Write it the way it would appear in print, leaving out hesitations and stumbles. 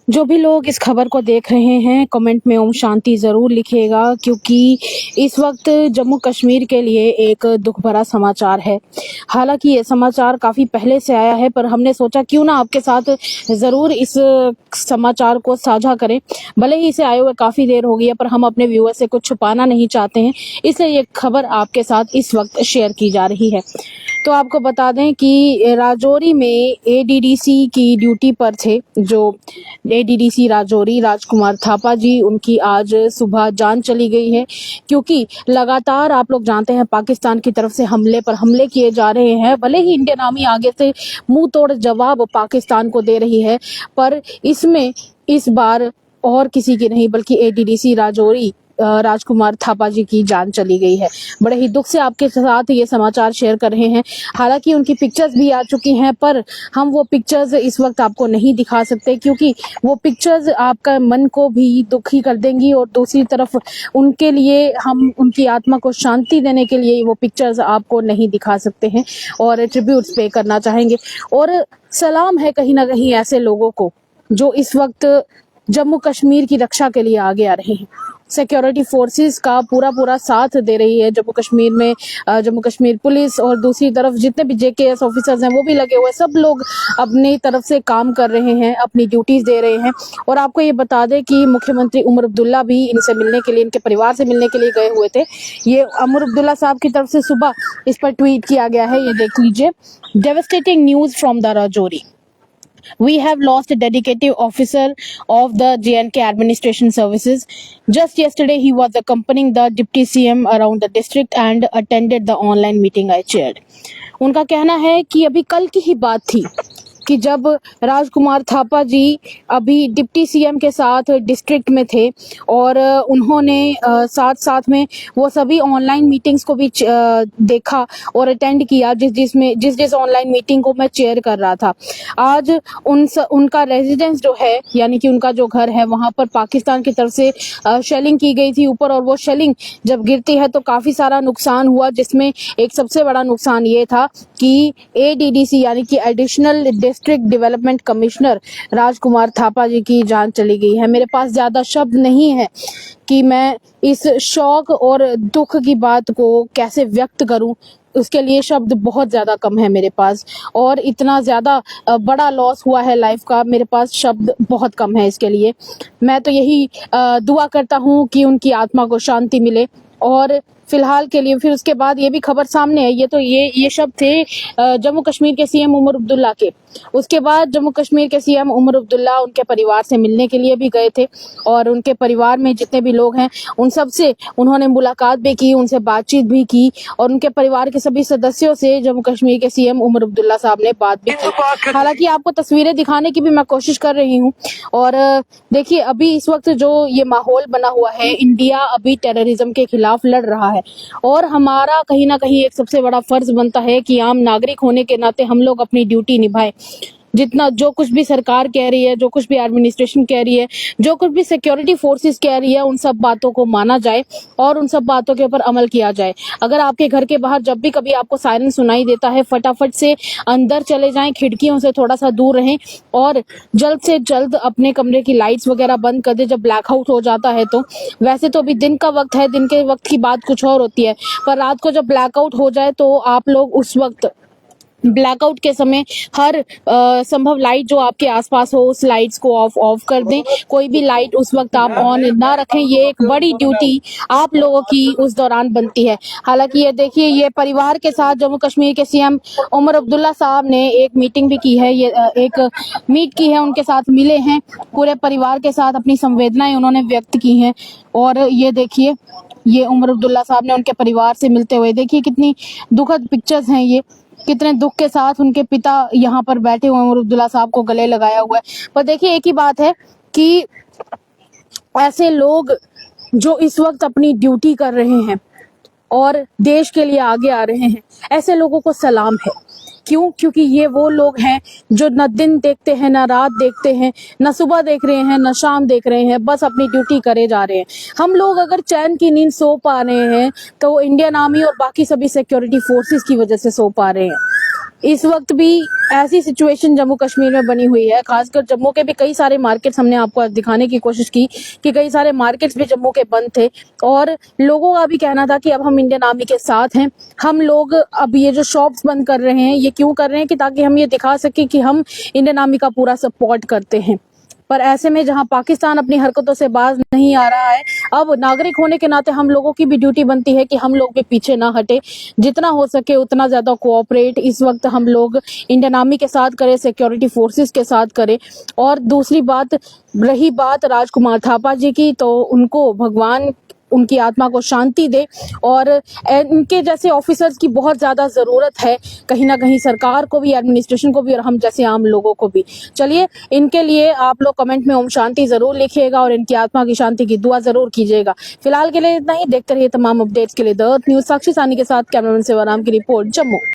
जो भी लोग इस खबर को देख रहे हैं कमेंट में ओम शांति ज़रूर लिखिएगा, क्योंकि इस वक्त जम्मू कश्मीर के लिए एक दुख भरा समाचार है। हालांकि ये समाचार काफ़ी पहले से आया है, पर हमने सोचा क्यों ना आपके साथ ज़रूर इस समाचार को साझा करें। भले ही इसे आए हुए काफ़ी देर हो गई है, पर हम अपने व्यूअर से कुछ छुपाना नहीं चाहते हैं, इसलिए ये खबर आपके साथ इस वक्त शेयर की जा रही है। तो आपको बता दें कि राजौरी में एडीडीसी की ड्यूटी पर थे जो एडीडीसी राजौरी राजकुमार थापा जी, उनकी आज सुबह जान चली गई है, क्योंकि लगातार आप लोग जानते हैं पाकिस्तान की तरफ से हमले पर हमले किए जा रहे हैं। भले ही इंडियन आर्मी आगे से मुंह तोड़ जवाब पाकिस्तान को दे रही है, पर इसमें इस बार और किसी की नहीं बल्कि एडीडीसी राजौरी राजकुमार थापा जी की जान चली गई है। बड़े ही दुख से आपके साथ ये समाचार शेयर कर रहे हैं। हालांकि उनकी पिक्चर्स भी आ चुकी हैं, पर हम वो पिक्चर्स इस वक्त आपको नहीं दिखा सकते, क्योंकि वो पिक्चर्स आपका मन को भी दुखी कर देंगी और दूसरी तरफ उनके लिए हम उनकी आत्मा को शांति देने के लिए वो पिक्चर्स आपको नहीं दिखा सकते हैं और ट्रिब्यूट्स पे करना चाहेंगे। और सलाम है कहीं ना कहीं ऐसे लोगों को जो इस वक्त जम्मू कश्मीर की रक्षा के लिए आगे आ रहे हैं। सिक्योरिटी फोर्सेस का पूरा साथ दे रही है जम्मू कश्मीर में। जम्मू कश्मीर पुलिस और दूसरी तरफ जितने भी जेकेएस ऑफिसर्स हैं वो भी लगे हुए, सब लोग अपनी तरफ से काम कर रहे हैं, अपनी ड्यूटीज दे रहे हैं। और आपको ये बता दें कि मुख्यमंत्री उमर अब्दुल्ला भी इनसे मिलने के लिए, इनके परिवार से मिलने के लिए गए हुए थे। ये उमर अब्दुल्ला साहब की तरफ से सुबह इस पर ट्वीट किया गया है, ये देख लीजिए। Devastating news from the Rajouri. We have lost a dedicated officer of the JNK Administration Services. Just yesterday, he was accompanying the Deputy CM around the district and attended the online meeting I chaired. उनका कहना है कि अभी कल की ही बात थी कि जब राजकुमार थापा जी अभी डिप्टी सीएम के साथ डिस्ट्रिक्ट में थे और उन्होंने साथ साथ में वो सभी ऑनलाइन मीटिंग्स को भी देखा और अटेंड किया, जिस ऑनलाइन मीटिंग को मैं चेयर कर रहा था। आज उनका रेजिडेंस जो है, यानी कि उनका जो घर है, वहां पर पाकिस्तान की तरफ से शेलिंग की गई थी ऊपर, और वो शेलिंग जब गिरती है तो काफी सारा नुकसान हुआ, जिसमें एक सबसे बड़ा नुकसान ये था कि एडीडीसी यानी कि एडिशनल डिस्ट्रिक्ट डेवलपमेंट कमिश्नर राजकुमार थापा जी की जान चली गई है। मेरे पास ज्यादा शब्द नहीं है कि मैं इस शौक और दुख की बात को कैसे व्यक्त करूं, उसके लिए शब्द बहुत ज्यादा कम है मेरे पास, और इतना ज्यादा बड़ा लॉस हुआ है लाइफ का, मेरे पास शब्द बहुत कम है इसके लिए। मैं तो यही दुआ करता हूं कि उनकी आत्मा को शांति मिले। और फिलहाल के लिए फिर उसके बाद ये भी खबर सामने है, ये शब्द थे जम्मू कश्मीर के सीएम उमर अब्दुल्ला के। उसके बाद जम्मू कश्मीर के सीएम उमर अब्दुल्ला उनके परिवार से मिलने के लिए भी गए थे, और उनके परिवार में जितने भी लोग हैं उन सब से उन्होंने मुलाकात भी की, उनसे बातचीत भी की, और उनके परिवार के सभी सदस्यों से जम्मू कश्मीर के सीएम उमर अब्दुल्ला साहब ने बात भी की। हालांकि आपको तस्वीरें दिखाने की भी मैं कोशिश कर रही हूँ। और देखिए अभी इस वक्त जो ये माहौल बना हुआ है, इंडिया अभी टेररिज्म के खिलाफ लड़ रहा है, और हमारा कहीं ना कहीं एक सबसे बड़ा फर्ज बनता है कि आम नागरिक होने के नाते हम लोग अपनी ड्यूटी निभाएं। जितना जो कुछ भी सरकार कह रही है, जो कुछ भी एडमिनिस्ट्रेशन कह रही है, जो कुछ भी सिक्योरिटी फोर्सेस कह रही है, उन सब बातों को माना जाए और उन सब बातों के ऊपर अमल किया जाए। अगर आपके घर के बाहर जब भी कभी आपको सायरन सुनाई देता है, फटाफट से अंदर चले जाएं, खिड़कियों से थोड़ा सा दूर रहें, और जल्द से जल्द अपने कमरे की लाइट्स वगैरह बंद कर दे जब ब्लैकआउट हो जाता है। तो वैसे तो अभी दिन का वक्त है, दिन के वक्त की बात कुछ और होती है, पर रात को जब ब्लैकआउट हो जाए तो आप लोग उस वक्त ब्लैकआउट के समय हर संभव लाइट जो आपके आसपास हो उस लाइट्स को ऑफ कर दें। कोई भी लाइट उस वक्त आप ऑन ना रखें, ये एक बड़ी ड्यूटी आप लोगों की उस दौरान बनती है। हालांकि ये देखिए, ये परिवार के साथ जम्मू कश्मीर के सीएम उमर अब्दुल्ला साहब ने एक मीटिंग भी की है, ये एक मीट की है, उनके साथ मिले हैं, पूरे परिवार के साथ अपनी संवेदनाएं उन्होंने व्यक्त की हैं। और ये देखिए, ये उमर अब्दुल्ला साहब ने उनके परिवार से मिलते हुए, देखिए कितनी दुखद पिक्चर्स हैं ये, कितने दुख के साथ उनके पिता यहाँ पर बैठे हुए उमर अब्दुल्ला साहब को गले लगाया हुआ है। पर देखिए एक ही बात है कि ऐसे लोग जो इस वक्त अपनी ड्यूटी कर रहे हैं और देश के लिए आगे आ रहे हैं, ऐसे लोगों को सलाम है। क्यों? क्योंकि ये वो लोग हैं जो न दिन देखते हैं, न रात देखते हैं, न सुबह देख रहे हैं, न शाम देख रहे हैं, बस अपनी ड्यूटी करे जा रहे हैं। हम लोग अगर चैन की नींद सो पा रहे हैं तो इंडियन आर्मी और बाकी सभी सिक्योरिटी फोर्सेस की वजह से सो पा रहे हैं। इस वक्त भी ऐसी सिचुएशन जम्मू कश्मीर में बनी हुई है। खासकर जम्मू के भी कई सारे मार्केट्स हमने आपको आज दिखाने की कोशिश की कि कई सारे मार्केट्स भी जम्मू के बंद थे और लोगों का भी कहना था कि अब हम इंडियन आर्मी के साथ हैं। हम लोग अब ये जो शॉप्स बंद कर रहे हैं, ये क्यों कर रहे हैं कि ताकि हम ये दिखा सके कि हम इंडियन आर्मी का पूरा सपोर्ट करते हैं। पर ऐसे में जहां पाकिस्तान अपनी हरकतों से बाज नहीं आ रहा है, अब नागरिक होने के नाते हम लोगों की भी ड्यूटी बनती है कि हम लोग भी पीछे ना हटे, जितना हो सके उतना ज्यादा कोऑपरेट इस वक्त हम लोग इंडियन आर्मी के साथ करें, सिक्योरिटी फोर्सेस के साथ करें। और दूसरी बात, रही बात राजकुमार थापा जी की, तो उनको भगवान उनकी आत्मा को शांति दे और इनके जैसे ऑफिसर्स की बहुत ज्यादा जरूरत है, कहीं ना कहीं सरकार को भी, एडमिनिस्ट्रेशन को भी और हम जैसे आम लोगों को भी। चलिए, इनके लिए आप लोग कमेंट में ओम शांति जरूर लिखिएगा और इनकी आत्मा की शांति की दुआ जरूर कीजिएगा। फिलहाल के लिए इतना ही। देखते रहिए तमाम अपडेट्स के लिए द अर्थ न्यूज। साक्षी सानी के साथ कैमरामैन सेवाराम की रिपोर्ट, जम्मू।